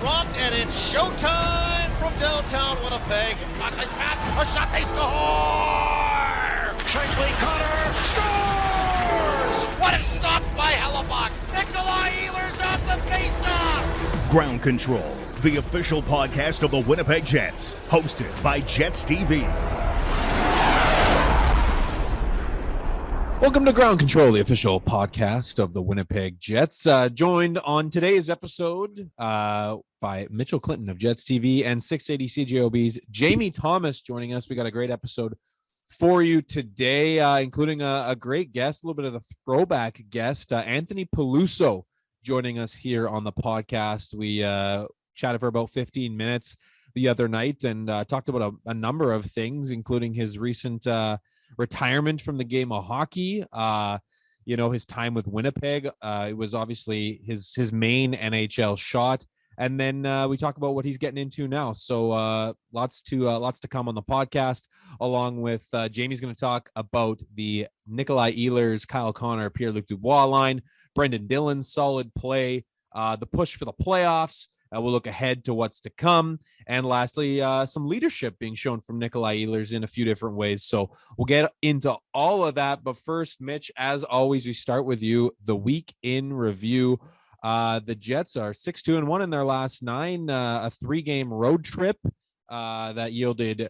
run, and it's showtime from downtown Winnipeg. Buckeyes pass, a shot, they score! Shankly Connor scores! What a stop by Hellebuck! Nikolai Ehlers off the faceoff! Ground Control, the official podcast of the Winnipeg Jets, hosted by Jets TV. Welcome to Ground Control, the official podcast of the Winnipeg Jets. Joined on today's episode by Mitchell Clinton of Jets TV and 680 CJOB's Jamie Thomas joining us. We got a great episode for you today, including a great guest, a little bit of the throwback guest, Anthony Peluso, joining us here on the podcast. We chatted for about 15 minutes the other night and talked about a number of things, including his recent retirement from the game of hockey, his time with Winnipeg. It was obviously his main NHL shot. And then we talk about what he's getting into now. So lots to come on the podcast, along with Jamie's going to talk about the Nikolai Ehlers, Kyle Connor, Pierre-Luc Dubois line, Brendan Dillon's solid play, the push for the playoffs. We'll look ahead to what's to come. And lastly, some leadership being shown from Nikolai Ehlers in a few different ways. So we'll get into all of that. But first, Mitch, as always, we start with you. The week in review. The Jets are 6-2-1 in their last 9, a 3-game road trip that yielded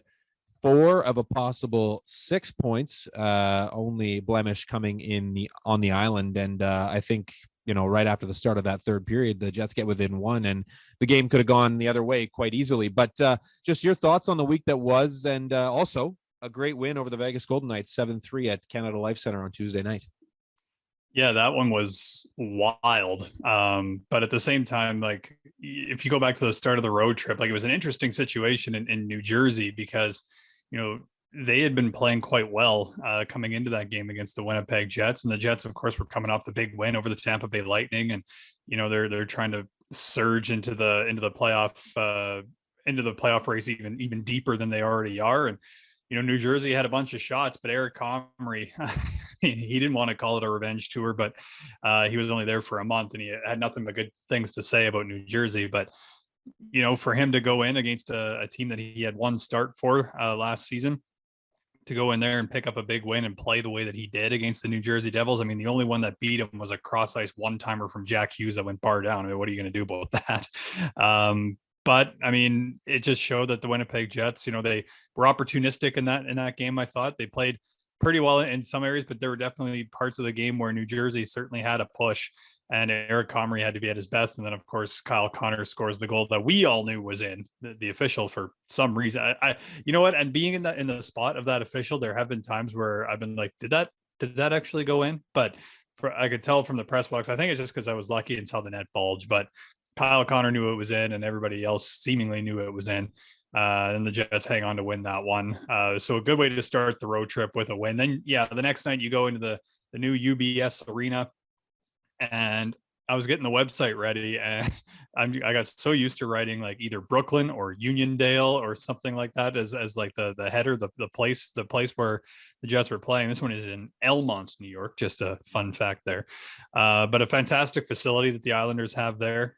4 of a possible 6 points, only blemish coming on the island. And I think, right after the start of that third period, the Jets get within 1 and the game could have gone the other way quite easily. But just your thoughts on the week that was, and also a great win over the Vegas Golden Knights, 7-3 at Canada Life Center on Tuesday night. Yeah, that one was wild. But at the same time, like, if you go back to the start of the road trip, like, it was an interesting situation in New Jersey because, they had been playing quite well coming into that game against the Winnipeg Jets. And the Jets, of course, were coming off the big win over the Tampa Bay Lightning. And, they're trying to surge into the playoff race even deeper than they already are. And, New Jersey had a bunch of shots, but Eric Comrie, he didn't want to call it a revenge tour, but he was only there for a month and he had nothing but good things to say about New Jersey. But, for him to go in against a team that he had one start for last season, to go in there and pick up a big win and play the way that he did against the New Jersey Devils. I mean, the only one that beat him was a cross-ice one-timer from Jack Hughes that went bar down. I mean, what are you going to do about that? But I mean, it just showed that the Winnipeg Jets, they were opportunistic in that game. I thought they played pretty well in some areas, but there were definitely parts of the game where New Jersey certainly had a push and Eric Comrie had to be at his best. And then, of course, Kyle Connor scores the goal that we all knew was in. The official, for some reason, you know what? And being in the spot of that official, there have been times where I've been like, did that actually go in? But I could tell from the press box. I think it's just because I was lucky and saw the net bulge. But Kyle Connor knew it was in, and everybody else seemingly knew it was in. And the Jets hang on to win that one. So a good way to start the road trip with a win. Then, the next night you go into the new UBS arena. And I was getting the website ready and I got so used to writing like either Brooklyn or Uniondale or something like that as like the header, the place where the Jets were playing. This one is in Elmont, New York. Just a fun fact there. But a fantastic facility that the Islanders have there.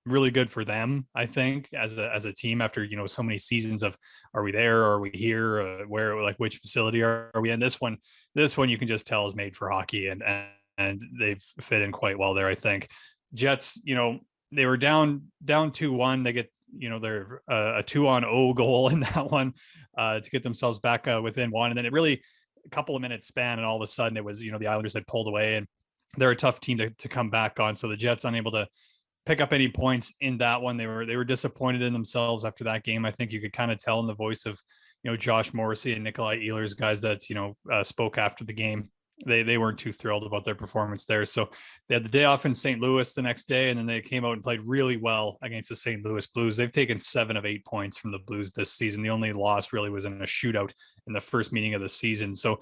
Really good for them, I think, as a team after, so many seasons of, are we there? Or are we here? Which facility are we in? This one you can just tell is made for hockey and they've fit in quite well there, I think. Jets, they were down 2-1. They get, their a 2-on-0 goal in that one to get themselves back within 1. And then it really, a couple of minutes span, and all of a sudden it was, the Islanders had pulled away, and they're a tough team to come back on. So the Jets unable to pick up any points in that one. They were disappointed in themselves after that game. I think you could kind of tell in the voice of, Josh Morrissey and Nikolai Ehlers, guys that, spoke after the game. They weren't too thrilled about their performance there. So they had the day off in St. Louis the next day, and then they came out and played really well against the St. Louis Blues. They've taken 7 of 8 points from the Blues this season. The only loss really was in a shootout in the first meeting of the season. So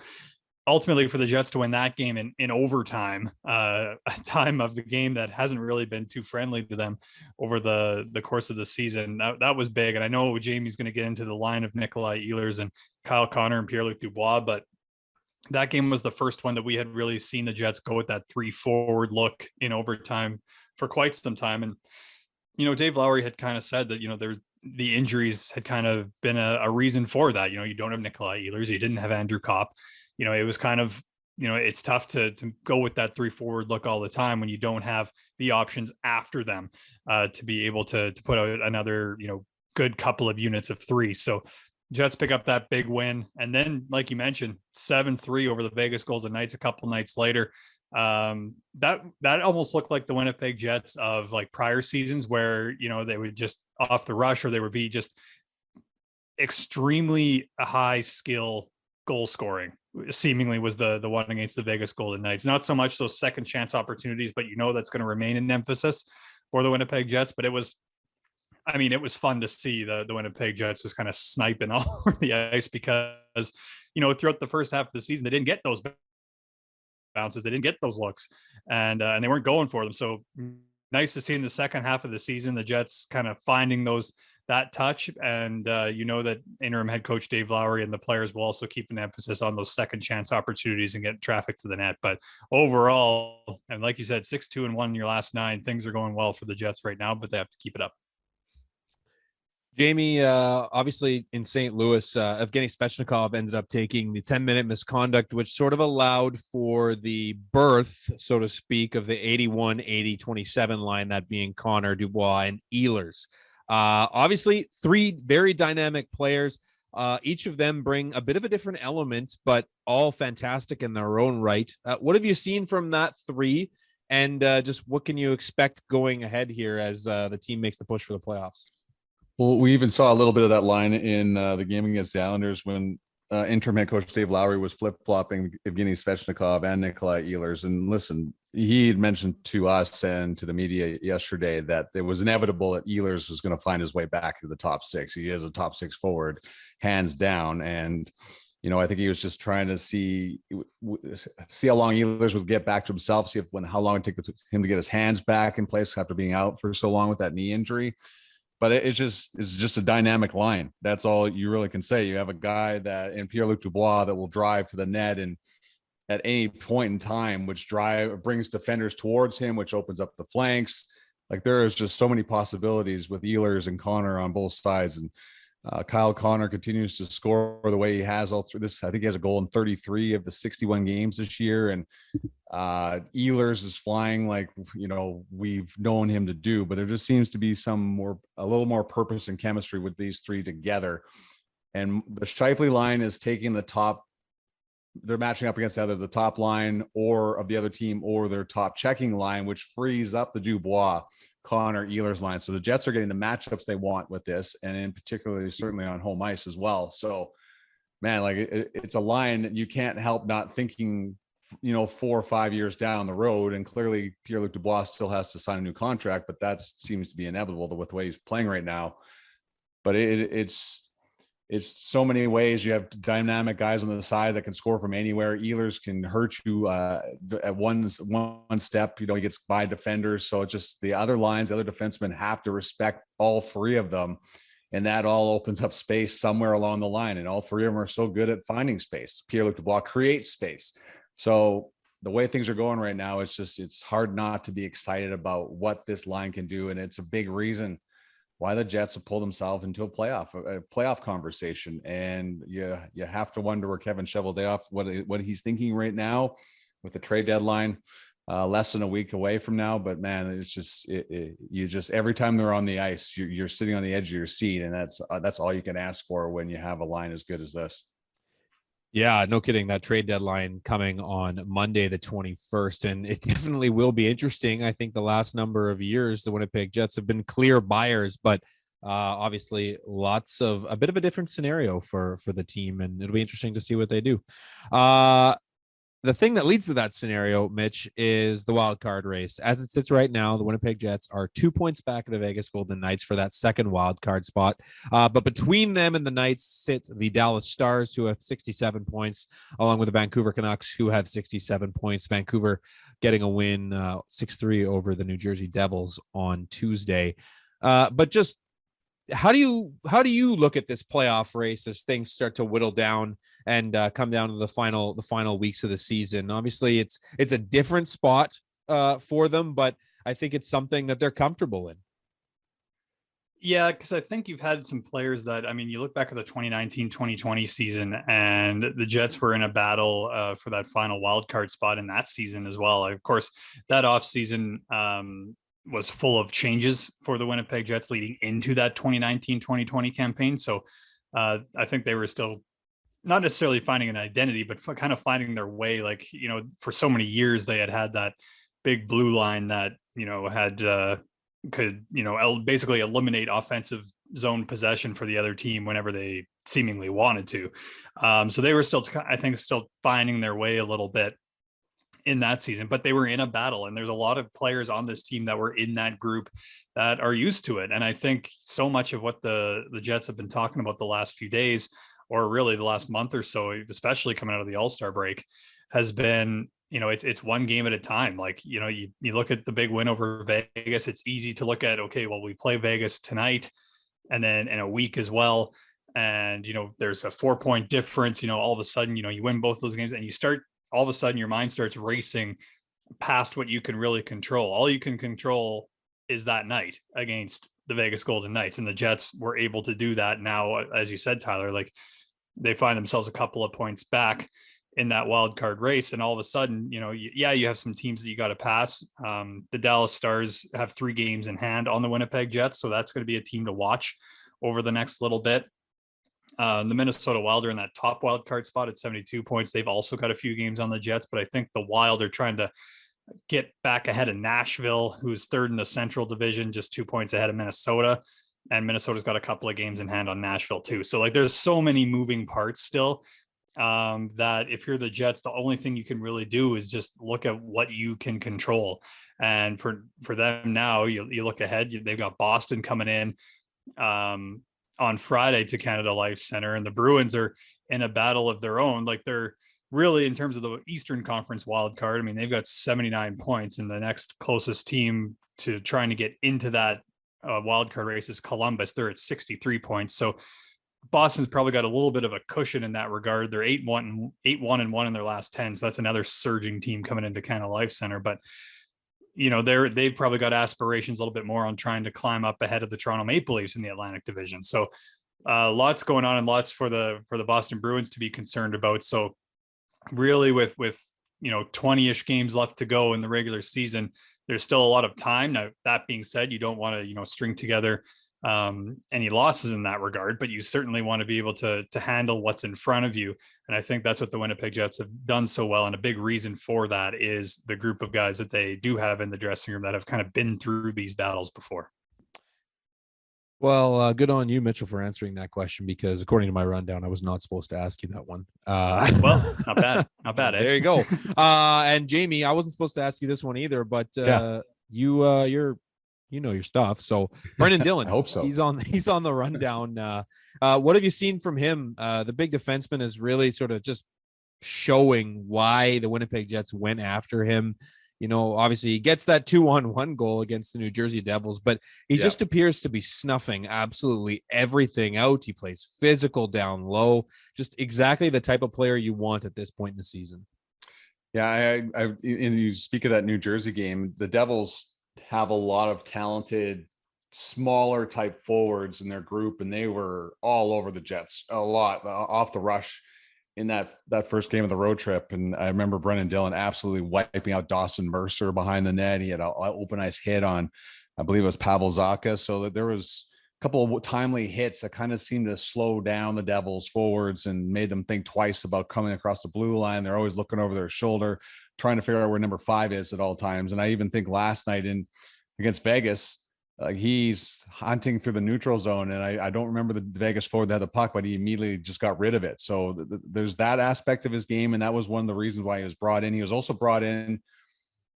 ultimately for the Jets to win that game in overtime, a time of the game that hasn't really been too friendly to them over the course of the season, that was big. And I know Jamie's going to get into the line of Nikolai Ehlers and Kyle Connor and Pierre-Luc Dubois, but that game was the first one that we had really seen the Jets go with that 3 forward look in overtime for quite some time. And Dave Lowry had kind of said that, the injuries had kind of been a reason for that. You don't have Nikolai Ehlers, you didn't have Andrew Kopp. It was kind of, it's tough to go with that 3 forward look all the time when you don't have the options after them to be able to put out another, good couple of units of 3. So Jets pick up that big win. And then, like you mentioned, 7-3 over the Vegas Golden Knights a couple nights later. That almost looked like the Winnipeg Jets of like prior seasons where, they would just off the rush, or they would be just extremely high skill goal scoring. Seemingly was the one against the Vegas Golden Knights. Not so much those second chance opportunities, but that's going to remain an emphasis for the Winnipeg Jets. But it was fun to see the Winnipeg Jets just kind of sniping all over the ice because, throughout the first half of the season, they didn't get those bounces. They didn't get those looks, and they weren't going for them. So nice to see in the second half of the season, the Jets kind of finding that touch. And that interim head coach Dave Lowry and the players will also keep an emphasis on those second chance opportunities and get traffic to the net. But overall, and like you said, 6-2-1 in your last 9, things are going well for the Jets right now, but they have to keep it up. Jamie, obviously in St. Louis, Evgeny Svechnikov ended up taking the 10-minute misconduct, which sort of allowed for the birth, so to speak, of the 81-80-27 line, that being Connor, Dubois, and Ehlers. Obviously, 3 very dynamic players. Each of them bring a bit of a different element, but all fantastic in their own right. What have you seen from that 3? And just what can you expect going ahead here as the team makes the push for the playoffs? Well, we even saw a little bit of that line in the game against the Islanders when interim head coach Dave Lowry was flip-flopping Evgeny Svechnikov and Nikolai Ehlers. And listen, he had mentioned to us and to the media yesterday that it was inevitable that Ehlers was going to find his way back to the top 6. He is a top 6 forward, hands down. And, I think he was just trying to see how long Ehlers would get back to himself, see how long it took him to get his hands back in place after being out for so long with that knee injury. But it's just a dynamic line. That's all you really can say. You have a guy in Pierre-Luc Dubois that will drive to the net and at any point in time, which brings defenders towards him, which opens up the flanks. Like, there is just so many possibilities with Ehlers and Connor on both sides. And Kyle Connor continues to score the way he has all through this. I think he has a goal in 33 of the 61 games this year. And Ehlers is flying like, we've known him to do, but there just seems to be a little more purpose and chemistry with these 3 together. And the Scheifele line is taking the top. They're matching up against either the top line or of the other team or their top checking line, which frees up the Dubois, Connor, Ehlers line. So the Jets are getting the matchups they want with this, and in particular, certainly on home ice as well. So, man, like it's a line that you can't help not thinking, 4 or 5 years down the road. And clearly, Pierre-Luc Dubois still has to sign a new contract, but that seems to be inevitable with the way he's playing right now. But it's so many ways. You have dynamic guys on the side that can score from anywhere. Ehlers can hurt you at one step. He gets by defenders. So it's just the other lines, the other defensemen have to respect all 3 of them. And that all opens up space somewhere along the line. And all 3 of them are so good at finding space. Pierre-Luc Dubois creates space. So the way things are going right now, it's hard not to be excited about what this line can do. And it's a big reason why the Jets have pulled themselves into a playoff conversation. And you have to wonder where Kevin Cheveldayoff, what he's thinking right now with the trade deadline less than a week away from now. But man, it's just every time they're on the ice, you're sitting on the edge of your seat, and that's all you can ask for when you have a line as good as this. Yeah, no kidding. That trade deadline coming on Monday, the 21st, and it definitely will be interesting. I think the last number of years, the Winnipeg Jets have been clear buyers, but obviously a bit of a different scenario for the team, and it'll be interesting to see what they do. The thing that leads to that scenario, Mitch, is the wild card race. As it sits right now, the Winnipeg Jets are 2 points back of the Vegas Golden Knights for that second wild card spot. But between them and the Knights sit the Dallas Stars, who have 67 points, along with the Vancouver Canucks, who have 67 points. Vancouver getting a win 6-3 over the New Jersey Devils on Tuesday. But just how do you look at this playoff race as things start to whittle down and come down to the final weeks of the season? Obviously, it's a different spot for them, but I think it's something that they're comfortable in. Yeah, because I think you've had some players that, I mean, you look back at the 2019-2020 season, and the Jets were in a battle for that final wild card spot in that season as well. Of course, that offseason was full of changes for the Winnipeg Jets leading into that 2019-2020 campaign. So I think they were still not necessarily finding an identity, but kind of finding their way. Like, for so many years, they had that big blue line that, had could basically eliminate offensive zone possession for the other team whenever they seemingly wanted to. So they were still, I think, still finding their way a little bit in that season, but they were in a battle, and there's a lot of players on this team that were in that group that are used to it. And I think so much of what the Jets have been talking about the last few days, or really the last month or so, especially coming out of the All-Star break, has been, it's one game at a time. Like, you look at the big win over Vegas. It's easy to look at, okay, well, we play Vegas tonight and then in a week as well. And, there's a 4-point difference, all of a sudden, you win both those games, and all of a sudden your mind starts racing past what you can really control. All you can control is that night against the Vegas Golden Knights. And the Jets were able to do that. Now, as you said, Tyler, like, they find themselves a couple of points back in that wild card race. And all of a sudden, you have some teams that you got to pass. The Dallas Stars have 3 games in hand on the Winnipeg Jets. So that's going to be a team to watch over the next little bit. The Minnesota Wild are in that top wild card spot at 72 points. They've also got a few games on the Jets, but I think the Wild are trying to get back ahead of Nashville, who's third in the Central Division, just 2 points ahead of Minnesota. And Minnesota's got a couple of games in hand on Nashville too. So like, there's so many moving parts still, that if you're the Jets, the only thing you can really do is just look at what you can control. And for them now, you look ahead, they've got Boston coming in on Friday to Canada Life Center, and the Bruins are in a battle of their own. Like, they're really, in terms of the Eastern Conference wild card, I mean, they've got 79 points, and the next closest team to trying to get into that wild card race is Columbus. They're at 63 points. So Boston's probably got a little bit of a cushion in that regard. They're 8-1 in their last 10. So that's another surging team coming into Canada Life Center. But, they've probably got aspirations a little bit more on trying to climb up ahead of the Toronto Maple Leafs in the Atlantic Division. So lots going on, and lots for the Boston Bruins to be concerned about. So really, with 20-ish games left to go in the regular season, there's still a lot of time. Now, that being said, you don't want to, string together any losses in that regard, but you certainly want to be able to handle what's in front of you. And I think that's what the Winnipeg Jets have done so well. And a big reason for that is the group of guys that they do have in the dressing room that have kind of been through these battles before. Well, good on you, Mitchell, for answering that question, because according to my rundown, I was not supposed to ask you that one. Well, not bad. Not bad. There you go. And Jamie, I wasn't supposed to ask you this one either, but you're your stuff. So Brendan Dillon, I hope so. He's on the rundown. What have you seen from him? The big defenseman is really sort of just showing why the Winnipeg Jets went after him. Obviously he gets that 2-1 goal against the New Jersey Devils, but he just appears to be snuffing absolutely everything out. He plays physical down low, just exactly the type of player you want at this point in the season. Yeah, and you speak of that New Jersey game, the Devils have a lot of talented, smaller type forwards in their group, and they were all over the Jets a lot off the rush in that first game of the road trip. And I remember Brendan Dillon absolutely wiping out Dawson Mercer behind the net. He had an open ice hit on, I believe it was Pavel Zacha. So that there was a couple of timely hits that kind of seemed to slow down the Devils forwards and made them think twice about coming across the blue line. They're always looking over their shoulder, trying to figure out where number 5 is at all times. And I even think last night against Vegas, he's hunting through the neutral zone, and I don't remember the Vegas forward that had the puck, but he immediately just got rid of it. So there's that aspect of his game, and that was one of the reasons why he was brought in. He was also brought in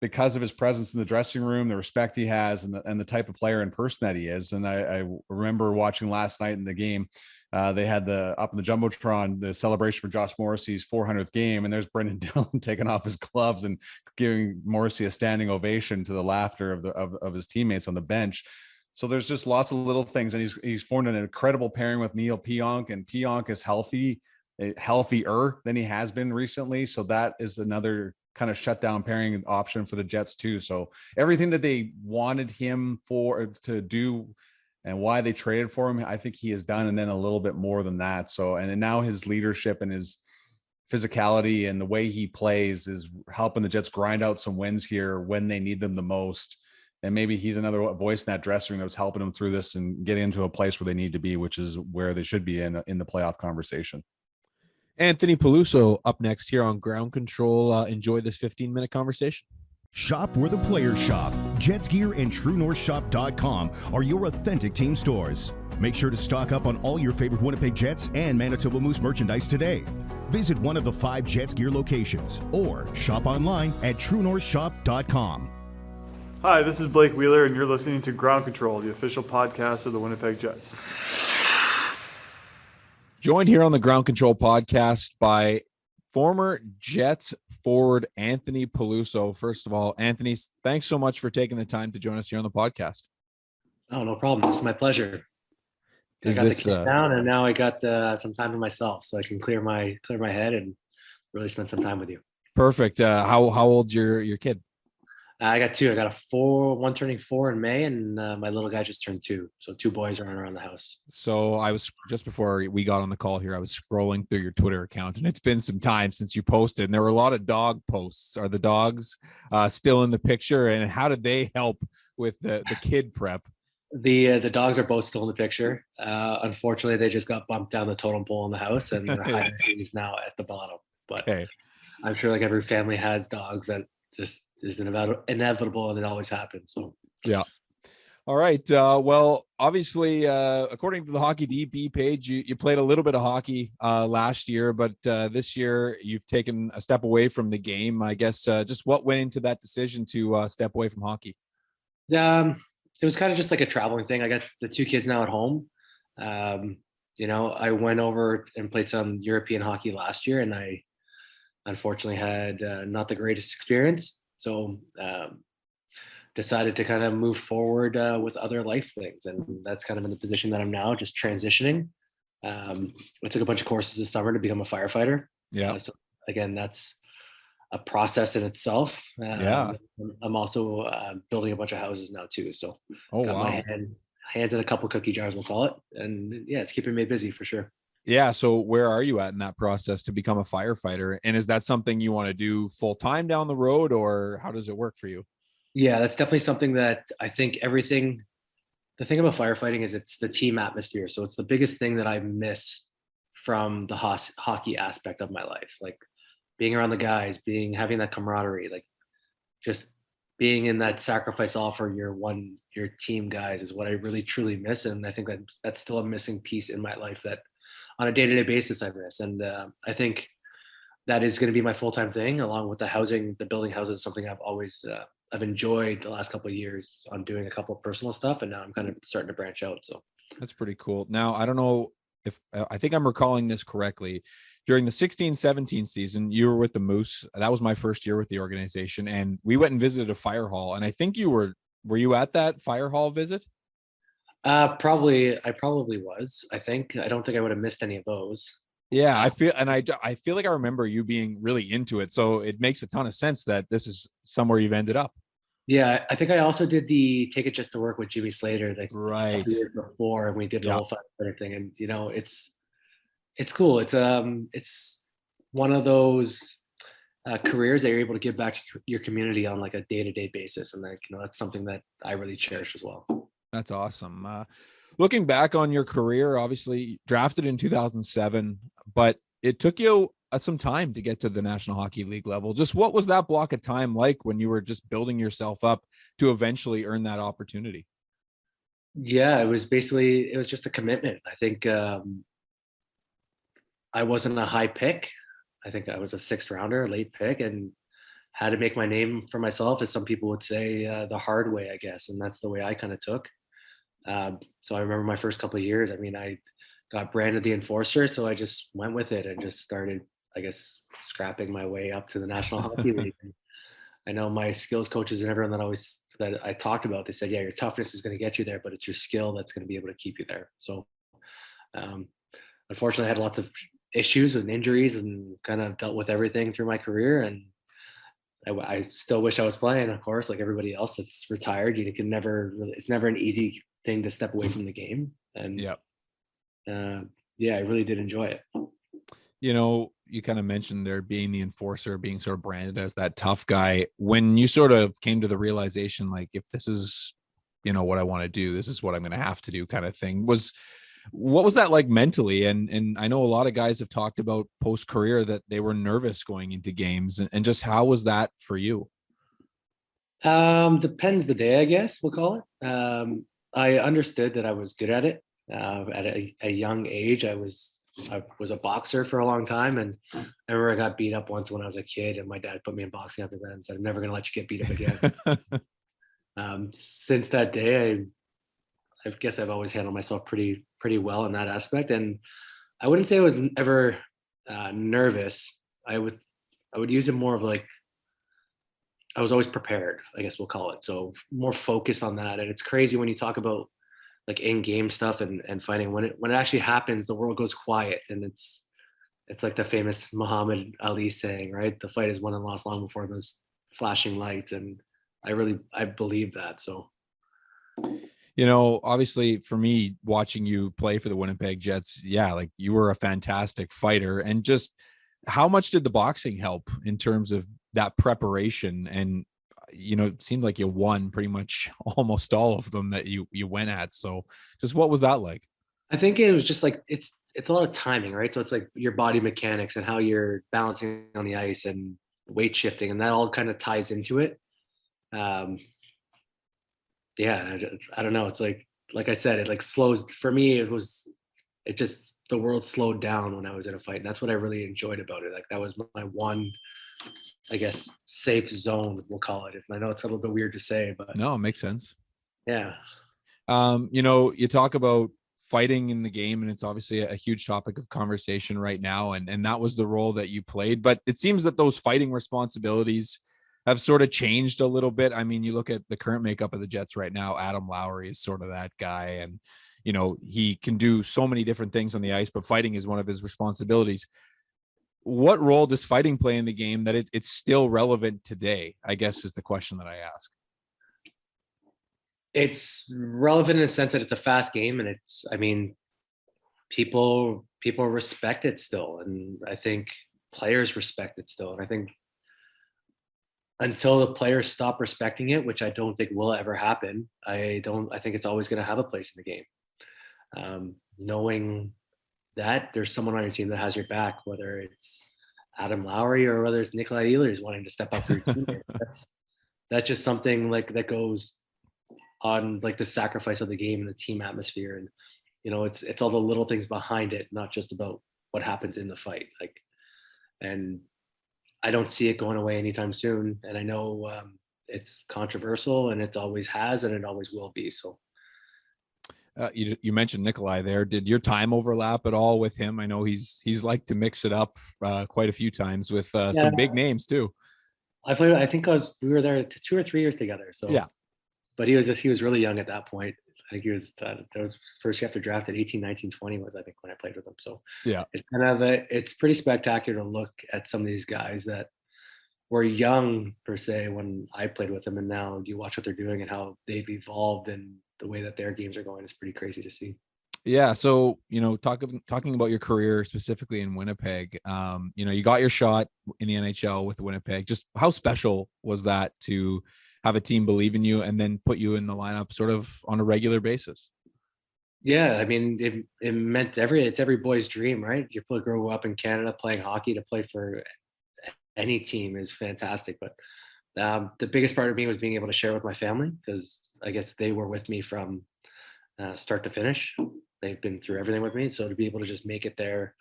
because of his presence in the dressing room, the respect he has, and the type of player and person that he is. And I remember watching last night in the game, they had up in the Jumbotron, the celebration for Josh Morrissey's 400th game. And there's Brendan Dillon taking off his gloves and giving Morrissey a standing ovation to the laughter of his teammates on the bench. So there's just lots of little things. And he's formed an incredible pairing with Neil Pionk, and Pionk is healthier than he has been recently. So that is another kind of shutdown pairing option for the Jets too. So everything that they wanted him to do and why they traded for him. I think he has done, and then a little bit more than that. So, and then now his leadership and his physicality and the way he plays is helping the Jets grind out some wins here when they need them the most. And maybe he's another voice in that dressing room that was helping them through this and getting into a place where they need to be, which is where they should be in the playoff conversation. Anthony Peluso up next here on Ground Control. Enjoy this 15-minute conversation. Shop where the players shop. Jets Gear and TrueNorthShop.com are your authentic team stores. Make sure to stock up on all your favorite Winnipeg Jets and Manitoba Moose merchandise today. Visit one of the 5 Jets Gear locations or shop online at TrueNorthShop.com. Hi, this is Blake Wheeler, and you're listening to Ground Control, the official podcast of the Winnipeg Jets. Joined here on the Ground Control podcast by former Jets forward Anthony Peluso. First of all, Anthony, thanks so much for taking the time to join us here on the podcast. Oh, no problem. It's my pleasure. I got the kid down, and now I got some time to myself, so I can clear my head and really spend some time with you. Perfect. How old's your kid? I got 2. I got one turning 4 in May, and my little guy just turned 2. So 2 boys running around the house. So I was, just before we got on the call here, I was scrolling through your Twitter account, and it's been some time since you posted, and there were a lot of dog posts. Are the dogs still in the picture, and how did they help with the kid prep? The dogs are both still in the picture. Unfortunately, they just got bumped down the totem pole in the house, and their hierarchy is now at the bottom. But okay. I'm sure like every family has dogs that just is inevitable, and it always happens. So yeah. All right. Well, obviously, according to the Hockey DB page, you played a little bit of hockey last year, but this year you've taken a step away from the game. I guess just what went into that decision to step away from hockey? It was kind of just like a traveling thing. I got the 2 kids now at home. I went over and played some European hockey last year, and I unfortunately had not the greatest experience. So decided to kind of move forward with other life things. And that's kind of in the position that I'm now, just transitioning. I took a bunch of courses this summer to become a firefighter. Yeah. So again, that's a process in itself. Yeah. I'm also building a bunch of houses now too. So got my hands in a couple cookie jars, we'll call it. And yeah, it's keeping me busy for sure. Yeah. So where are you at in that process to become a firefighter? And is that something you want to do full time down the road, or how does it work for you? Yeah, that's definitely something that I think the thing about firefighting is it's the team atmosphere. So it's the biggest thing that I miss from the hockey aspect of my life. Like being around the guys, having that camaraderie, like just being in that sacrifice all for your team guys is what I really truly miss. And I think that that's still a missing piece in my life that on a day-to-day basis I miss. And I think that is going to be my full-time thing, along with the building houses, something I've always, I've enjoyed the last couple of years on doing a couple of personal stuff. And now I'm kind of starting to branch out. So that's pretty cool. Now, I don't know if I think I'm recalling this correctly. During the 16-17 season, you were with the Moose. That was my first year with the organization, and we went and visited a fire hall. And I think were you at that fire hall visit? I probably was. I don't think I would have missed any of those. Yeah, I feel like I remember you being really into it. So it makes a ton of sense that this is somewhere you've ended up. Yeah, I think I also did the Take It Just to Work with Jimmy Slater right years before, and we did the whole firefighter thing. And it's cool. It's one of those careers that you're able to give back to your community on like a day-to-day basis, and that's something that I really cherish as well. That's awesome. Looking back on your career, obviously drafted in 2007, but it took you some time to get to the National Hockey League level. Just what was that block of time like when you were just building yourself up to eventually earn that opportunity? Yeah, it was just a commitment. I think I wasn't a high pick. I think I was a 6th rounder, late pick, and had to make my name for myself, as some people would say, the hard way, I guess. And that's the way I kind of took. So I remember my first couple of years, I got branded the enforcer. So I just went with it and just started, I guess, scrapping my way up to the National Hockey League. And I know my skills coaches and everyone that I talked about, they said, yeah, your toughness is going to get you there, but it's your skill that's going to be able to keep you there. So unfortunately, I had lots of issues and injuries and kind of dealt with everything through my career. And I still wish I was playing, of course, like everybody else that's retired. It's never an easy thing to step away from the game. And Yeah. I really did enjoy it. You know, you kind of mentioned there being the enforcer, being sort of branded as that tough guy. When you sort of came to the realization, like, if this is, you know, what I want to do, this is what I'm going to have to do, kind of thing, what was that like mentally? And I know a lot of guys have talked about post career that they were nervous going into games, and just how was that for you? Depends the day, I guess we'll call it. I understood that I was good at it. At a young age, I was a boxer for a long time, and I remember I got beat up once when I was a kid, and my dad put me in boxing after that and said, "I'm never going to let you get beat up again." Since that day, I guess I've always handled myself pretty well in that aspect, and I wouldn't say I was ever nervous. I would use it more of like I was always prepared, I guess we'll call it. So more focus on that. And it's crazy when you talk about like in-game stuff and fighting, when it actually happens, the world goes quiet, and it's like the famous Muhammad Ali saying, right? The fight is won and lost long before those flashing lights. And I believe that. So, you know, obviously for me watching you play for the Winnipeg Jets, yeah, like you were a fantastic fighter. And just how much did the boxing help in terms of that preparation? And, you know, it seemed like you won pretty much almost all of them that you went at. So just what was that like? I think it was just like, it's a lot of timing, right? So it's like your body mechanics and how you're balancing on the ice and weight shifting, and that all kind of ties into it. Yeah, I don't know. It's like I said, it like slows for me. It just, the world slowed down when I was in a fight. And that's what I really enjoyed about it. Like that was my one, I guess, safe zone, we'll call it. I know it's a little bit weird to say, but No, it makes sense. yeah. You know, you talk about fighting in the game, and it's obviously a huge topic of conversation right now. And that was the role that you played, but it seems that those fighting responsibilities have sort of changed a little bit. I mean, you look at the current makeup of the Jets right now, Adam Lowry is sort of that guy. And, you know, he can do so many different things on the ice, but fighting is one of his responsibilities. What role does fighting play in the game that it's still relevant today, I guess, is the question that I ask. It's relevant in the sense that it's a fast game, and people respect it still. And I think players respect it still. And I think until the players stop respecting it, which I don't think will ever happen, I think it's always going to have a place in the game. Knowing that there's someone on your team that has your back, whether it's Adam Lowry or whether it's Nikolai Ehlers wanting to step up for your team. That's just something like that goes on, like the sacrifice of the game and the team atmosphere. And, you know, it's all the little things behind it, not just about what happens in the fight. Like, and I don't see it going away anytime soon. And I know it's controversial, and it's always has, and it always will be. So. You mentioned Nikolai there. Did your time overlap at all with him? I know he's liked to mix it up quite a few times with some big names too. I think we were there 2 or 3 years together. So yeah, but he was really young at that point. I think he was that was first year after drafted, 18, 19, 20 was, I think, when I played with him. So yeah, it's kind of it's pretty spectacular to look at some of these guys that were young per se when I played with them, and now you watch what they're doing and how they've evolved, and the way that their games are going is pretty crazy to see. Yeah. So, you know, talking about your career specifically in Winnipeg, you know, you got your shot in the NHL with Winnipeg. Just how special was that to have a team believe in you and then put you in the lineup sort of on a regular basis? Yeah, I mean, it meant it's every boy's dream, right? You grow up in Canada playing hockey, to play for any team is fantastic. But the biggest part of me was being able to share with my family, because I guess they were with me from start to finish. They've been through everything with me. So to be able to just make it there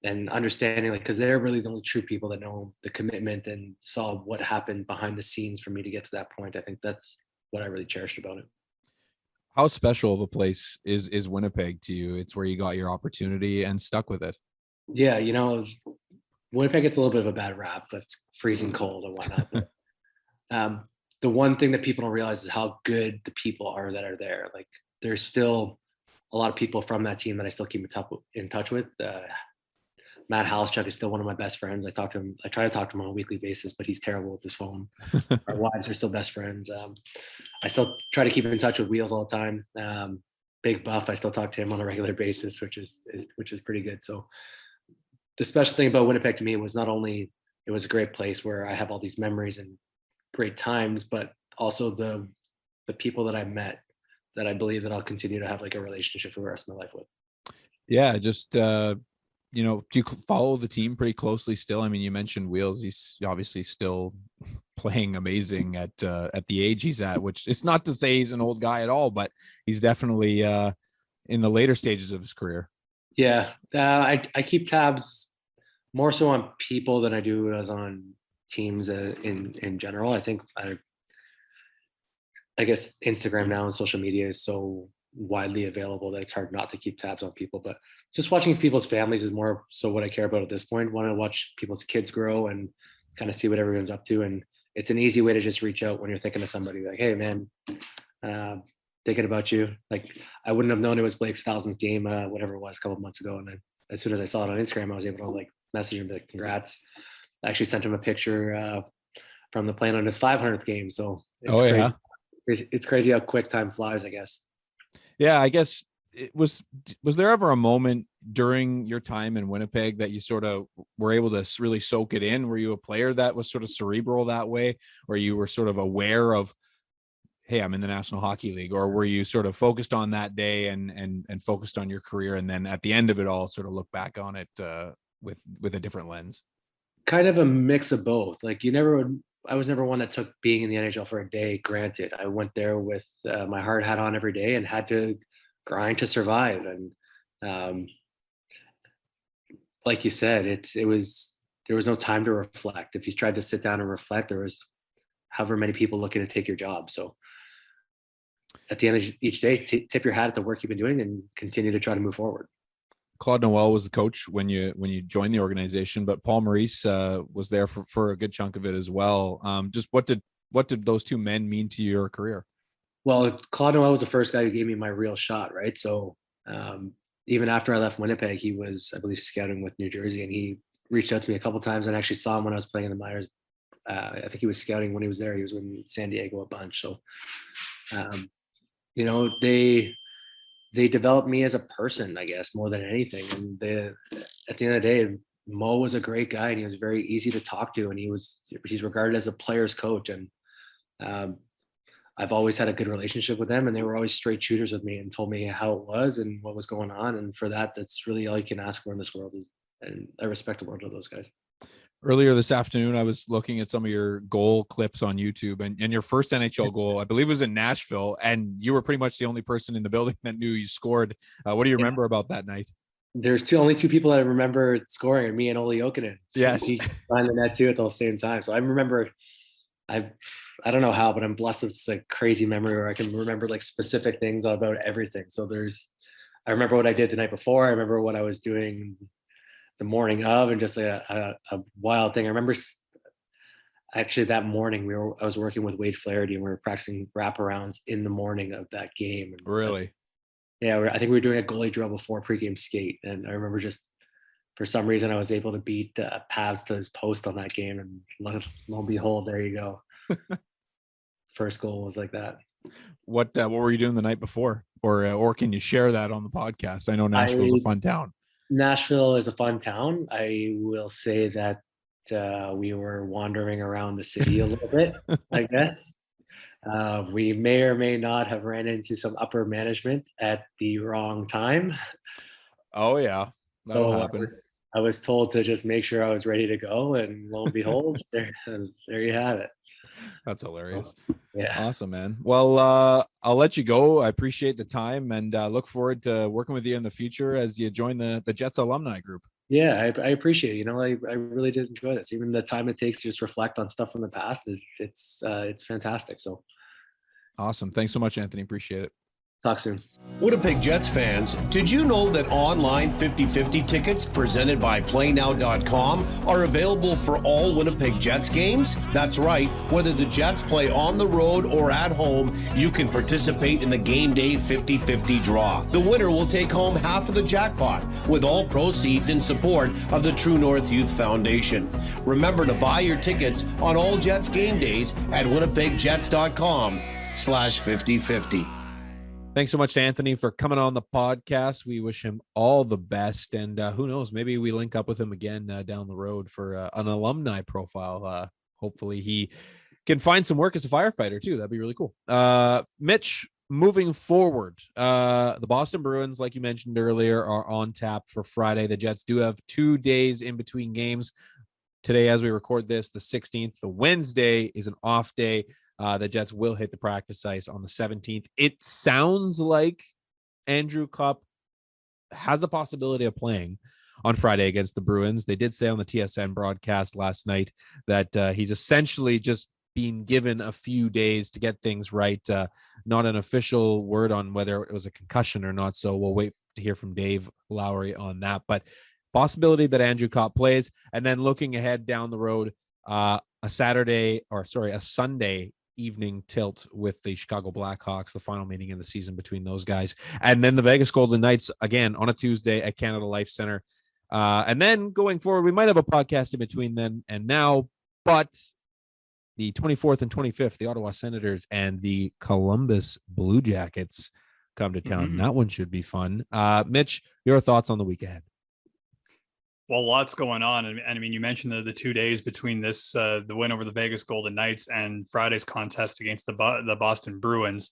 and understanding, like, because they're really the only true people that know the commitment and saw what happened behind the scenes for me to get to that point. I think that's what I really cherished about it. How special of a place is Winnipeg to you? It's where you got your opportunity and stuck with it. Yeah, you know, Winnipeg gets a little bit of a bad rap, but it's freezing cold and whatnot. But, the one thing that people don't realize is how good the people are that are there. Like, there's still a lot of people from that team that I still keep in touch with. Matt Halschuk is still one of my best friends. I try to talk to him on a weekly basis, but he's terrible with his phone. Our wives are still best friends. I still try to keep in touch with Wheels all the time. Big Buff, I still talk to him on a regular basis, which is pretty good. So the special thing about Winnipeg to me was not only it was a great place where I have all these memories and great times, but also the people that I met that I believe that I'll continue to have like a relationship for the rest of my life with. Yeah, just you know, do you follow the team pretty closely still? I mean, you mentioned Wheels; he's obviously still playing amazing at the age he's at. Which it's not to say he's an old guy at all, but he's definitely in the later stages of his career. Yeah, I keep tabs more so on people than I do as on teams in general. I think I guess Instagram now and social media is so widely available that it's hard not to keep tabs on people. But just watching people's families is more so what I care about at this point. Want to watch people's kids grow and kind of see what everyone's up to. And it's an easy way to just reach out when you're thinking of somebody like, hey man, thinking about you. Like I wouldn't have known it was Blake's 1000th game, whatever it was a couple of months ago. And then as soon as I saw it on Instagram, I was able to like message him, like, congrats. I actually sent him a picture from the plane on his 500th game. So it's crazy. Yeah. It's crazy how quick time flies, I guess. Yeah, I guess it was there ever a moment during your time in Winnipeg that you sort of were able to really soak it in? Were you a player that was sort of cerebral that way, where you were sort of aware of, hey, I'm in the National Hockey League, or were you sort of focused on that day and focused on your career, and then at the end of it all sort of look back on it with a different lens? Kind of a mix of both. Like I was never one that took being in the NHL for a day granted. I went there with my hard hat on every day and had to grind to survive. And like you said, there was no time to reflect. If you tried to sit down and reflect, there was however many people looking to take your job. So at the end of each day, tip your hat at the work you've been doing and continue to try to move forward. Claude Noel was the coach when you joined the organization, but Paul Maurice was there for a good chunk of it as well. Just what did those two men mean to your career? Well, Claude Noel was the first guy who gave me my real shot, right? So even after I left Winnipeg, he was, I believe, scouting with New Jersey, and he reached out to me a couple of times, and I actually saw him when I was playing in the minors. I think he was scouting when he was there. He was in San Diego a bunch. So, you know, they developed me as a person, I guess, more than anything. And at the end of the day, Mo was a great guy, and he was very easy to talk to, and he's regarded as a player's coach. And I've always had a good relationship with them, and they were always straight shooters with me and told me how it was and what was going on. And for that, that's really all you can ask for in this world. And I respect the world of those guys. Earlier this afternoon, I was looking at some of your goal clips on YouTube, and your first NHL goal, I believe, was in Nashville, and you were pretty much the only person in the building that knew you scored. What do you remember about that night? There's only two people that I remember scoring, and me and Olli Jokinen. Yes. He signed the net too at the same time. So I remember, I don't know how, but I'm blessed with this like crazy memory where I can remember like specific things about everything. So I remember what I did the night before. I remember what I was doing the morning of, and just a wild thing. I remember actually that morning I was working with Wade Flaherty, and we were practicing wraparounds in the morning of that game. And really? Yeah, I think we were doing a goalie drill before pregame skate, and I remember just for some reason I was able to beat Pavs to his post on that game, and lo and behold, there you go. First goal was like that. What were you doing the night before, or can you share that on the podcast? I know Nashville's a fun town. Nashville is a fun town. I will say that we were wandering around the city a little bit, I guess. We may or may not have ran into some upper management at the wrong time. Oh, yeah. That'll happen. I was told to just make sure I was ready to go, and lo and behold, there you have it. That's hilarious. Yeah. Awesome, man. Well, I'll let you go. I appreciate the time, and look forward to working with you in the future as you join the Jets alumni group. Yeah, I appreciate it. You know, I really did enjoy this. Even the time it takes to just reflect on stuff from the past, it's fantastic. So awesome. Thanks so much, Anthony. Appreciate it. Talk soon. Winnipeg Jets fans, did you know that online 50-50 tickets presented by PlayNow.com are available for all Winnipeg Jets games? That's right. Whether the Jets play on the road or at home, you can participate in the game day 50-50 draw. The winner will take home half of the jackpot, with all proceeds in support of the True North Youth Foundation. Remember to buy your tickets on all Jets game days at winnipegjets.com/50-50. Thanks so much to Anthony for coming on the podcast. We wish him all the best. And who knows, maybe we link up with him again down the road for an alumni profile. Hopefully he can find some work as a firefighter too. That'd be really cool. Mitch, moving forward, the Boston Bruins, like you mentioned earlier, are on tap for Friday. The Jets do have 2 days in between games. Today, as we record this, the 16th, the Wednesday is an off day. The Jets will hit the practice ice on the 17th. It sounds like Andrew Kopp has a possibility of playing on Friday against the Bruins. They did say on the TSN broadcast last night that he's essentially just being given a few days to get things right. Not an official word on whether it was a concussion or not, so we'll wait to hear from Dave Lowry on that. But possibility that Andrew Kopp plays. And then looking ahead down the road, a Sunday evening tilt with the Chicago Blackhawks, the final meeting in the season between those guys. And then the Vegas Golden Knights again on a Tuesday at Canada Life Center. And then going forward, we might have a podcast in between then and now, but the 24th and 25th, the Ottawa Senators and the Columbus Blue Jackets come to town. That one should be fun. Mitch, your thoughts on the week ahead? Well, lots going on. And I mean, you mentioned the 2 days between this, the win over the Vegas Golden Knights and Friday's contest against the Boston Bruins.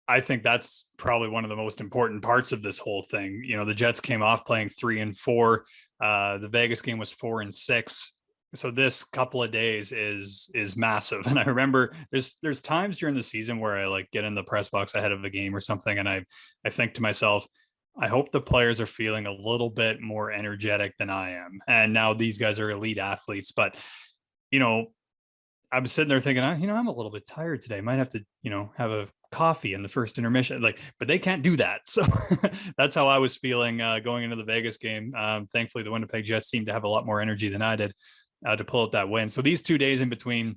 I think that's probably one of the most important parts of this whole thing. You know, the Jets came off playing 3-4. The Vegas game was 4-6. So this couple of days is massive. And I remember there's times during the season where I like get in the press box ahead of a game or something. And I think to myself, I hope the players are feeling a little bit more energetic than I am. And now these guys are elite athletes, but you know, I'm sitting there thinking, I'm a little bit tired today. Might have to, have a coffee in the first intermission, but they can't do that. So that's how I was feeling going into the Vegas game. Thankfully the Winnipeg Jets seemed to have a lot more energy than I did to pull out that win. So these 2 days in between,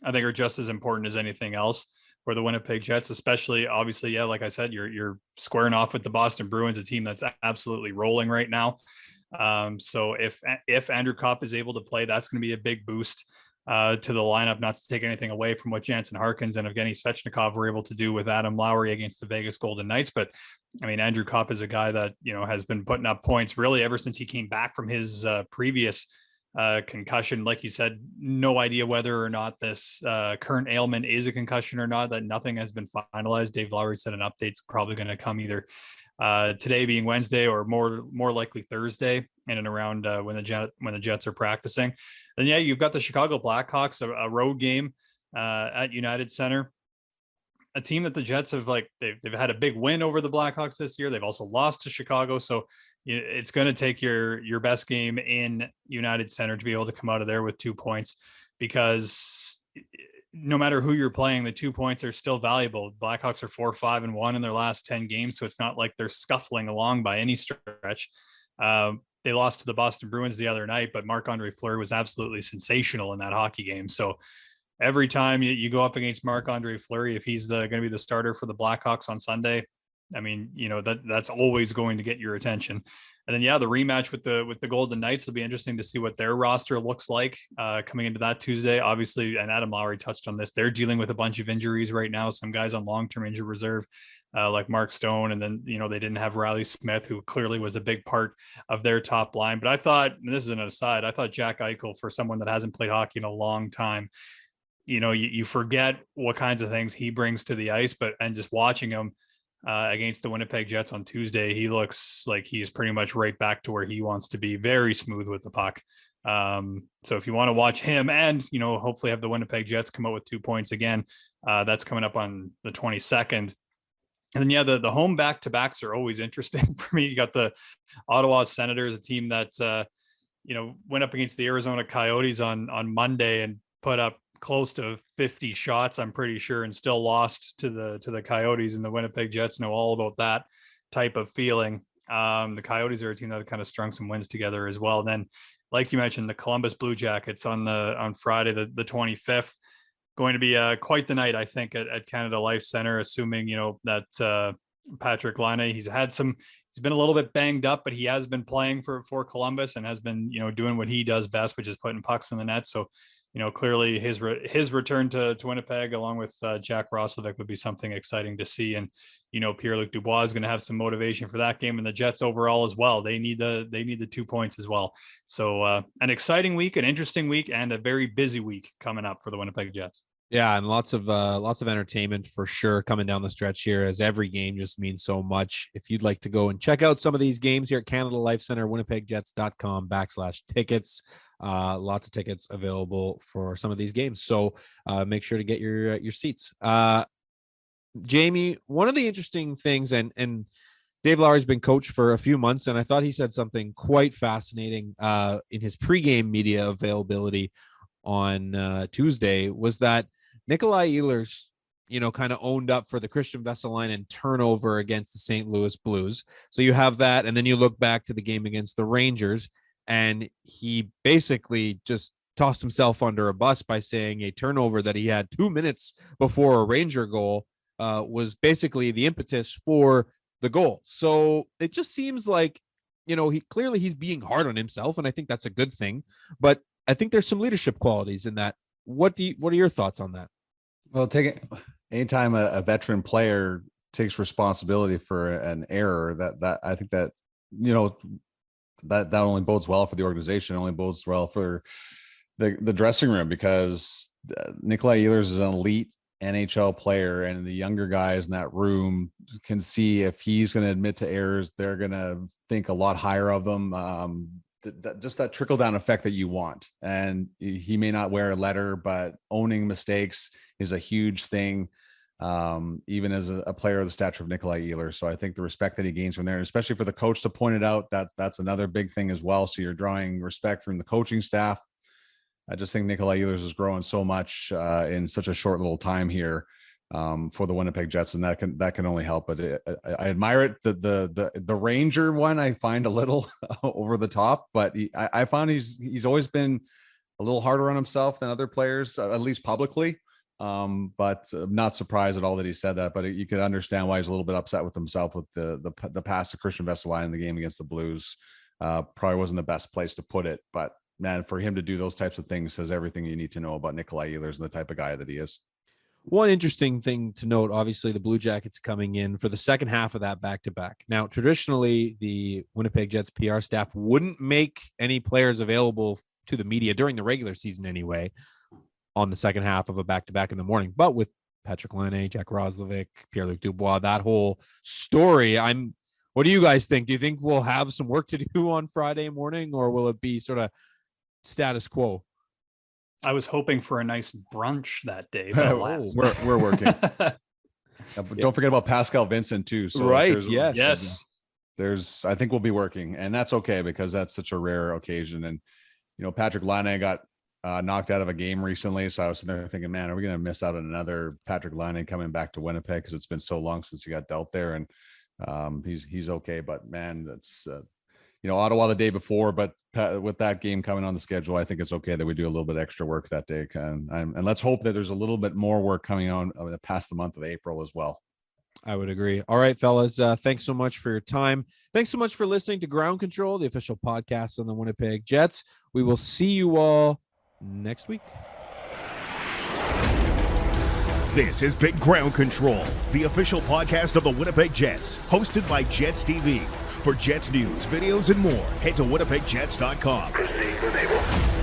I think are just as important as anything else for the Winnipeg Jets, especially obviously, like I said, you're squaring off with the Boston Bruins, a team that's absolutely rolling right now. So if Andrew Kopp is able to play, that's going to be a big boost to the lineup, not to take anything away from what Jansen Harkins and Evgeny Svechnikov were able to do with Adam Lowry against the Vegas Golden Knights. But I mean, Andrew Kopp is a guy that, has been putting up points really ever since he came back from his previous concussion. Like you said, no idea whether or not this current ailment is a concussion or not. That nothing has been finalized. Dave Lowry said an update's probably going to come either today being Wednesday or more likely Thursday in and around when the Jets are practicing. And you've got the Chicago Blackhawks, a road game at United Center. A team that the Jets have they've had a big win over the Blackhawks this year. They've also lost to Chicago, so it's going to take your best game in United Center to be able to come out of there with 2 points, because no matter who you're playing, the 2 points are still valuable. Blackhawks are 4-5-1 in their last 10 games, so it's not like they're scuffling along by any stretch. They lost to the Boston Bruins the other night, but Marc-Andre Fleury was absolutely sensational in that hockey game. So every time you go up against Marc-Andre Fleury, if he's going to be the starter for the Blackhawks on Sunday, I mean, that's always going to get your attention. And then, the rematch with the Golden Knights will be interesting to see what their roster looks like coming into that Tuesday. Obviously, and Adam Lowry touched on this, they're dealing with a bunch of injuries right now. Some guys on long-term injury reserve, like Mark Stone. And then, they didn't have Riley Smith, who clearly was a big part of their top line. But I thought, and this is an aside, I thought Jack Eichel, for someone that hasn't played hockey in a long time, you forget what kinds of things he brings to the ice, and just watching him against the Winnipeg Jets on Tuesday, he looks like he's pretty much right back to where he wants to be, very smooth with the puck. So if you want to watch him and, hopefully have the Winnipeg Jets come out with 2 points again, that's coming up on the 22nd. And then, the home back-to-backs are always interesting for me. You got the Ottawa Senators, a team that, went up against the Arizona Coyotes on Monday and put up close to 50 shots, I'm pretty sure, and still lost to the Coyotes, and the Winnipeg Jets know all about that type of feeling. The Coyotes are a team that kind of strung some wins together as well. And then, like you mentioned, the Columbus Blue Jackets on Friday, the 25th, going to be quite the night, I think, at Canada Life Center, assuming, that Patrick Laine, he's been a little bit banged up, but he has been playing for Columbus and has been, doing what he does best, which is putting pucks in the net. So, clearly his return to Winnipeg along with Jack Roslovic would be something exciting to see. And, Pierre-Luc Dubois is going to have some motivation for that game, and the Jets overall as well. They need the 2 points as well. So an exciting week, an interesting week, and a very busy week coming up for the Winnipeg Jets. Yeah, and lots of entertainment for sure coming down the stretch here, as every game just means so much. If you'd like to go and check out some of these games here at Canada Life Center, winnipegjets.com/tickets. Lots of tickets available for some of these games. So make sure to get your seats. Jamie, one of the interesting things, and Dave Lowry's been coach for a few months, and I thought he said something quite fascinating in his pregame media availability on Tuesday, was that Nikolai Ehlers, kind of owned up for the Christian Vesalainen turnover against the St. Louis Blues. So you have that, and then you look back to the game against the Rangers, and he basically just tossed himself under a bus by saying a turnover that he had 2 minutes before a Ranger goal was basically the impetus for the goal. So it just seems like, he's being hard on himself, and I think that's a good thing. But I think there's some leadership qualities in that. What are your thoughts on that? Well, anytime a veteran player takes responsibility for an error, that I think that, that only bodes well for the organization, only bodes well for the dressing room, because Nikolai Ehlers is an elite NHL player, and the younger guys in that room can see if he's going to admit to errors, they're going to think a lot higher of them. Just that trickle down effect that you want. And he may not wear a letter, but owning mistakes is a huge thing, even as a player of the stature of Nikolai Ehlers. So I think the respect that he gains from there, especially for the coach to point it out, that's another big thing as well. So you're drawing respect from the coaching staff. I just think Nikolai Ehlers is growing so much in such a short little time here for the Winnipeg Jets, and that can only help. But I admire it. The Ranger one I find a little over the top, but I found he's always been a little harder on himself than other players, at least publicly. But I'm not surprised at all that he said that. But you could understand why he's a little bit upset with himself with the pass to Christian Vesalainen in the game against the Blues. Probably wasn't the best place to put it, but man, for him to do those types of things says everything you need to know about Nikolai Ehlers and the type of guy that he is. One interesting thing to note, obviously, the Blue Jackets coming in for the second half of that back-to-back. Now, traditionally, the Winnipeg Jets PR staff wouldn't make any players available to the media during the regular season anyway on the second half of a back-to-back in the morning. But with Patrick Laine, Jack Roslovic, Pierre-Luc Dubois, that whole story, what do you guys think? Do you think we'll have some work to do on Friday morning, or will it be sort of status quo? I was hoping for a nice brunch that day. We're working. Don't forget about Pascal Vincent too. So right. Yes. I think we'll be working, and that's okay because that's such a rare occasion. And, Patrick Laine got knocked out of a game recently. So I was sitting there thinking, man, are we going to miss out on another Patrick Laine coming back to Winnipeg? Cause it's been so long since he got dealt there, and he's okay, but man, that's, Ottawa the day before, but with that game coming on the schedule, I think it's okay that we do a little bit extra work that day. And let's hope that there's a little bit more work coming on past the month of April as well. I would agree. All right, fellas. Thanks so much for your time. Thanks so much for listening to Ground Control, the official podcast on the Winnipeg Jets. We will see you all next week. This has been Ground Control, the official podcast of the Winnipeg Jets, hosted by Jets TV. For Jets news, videos, and more, head to winnipegjets.com. Proceed with Able.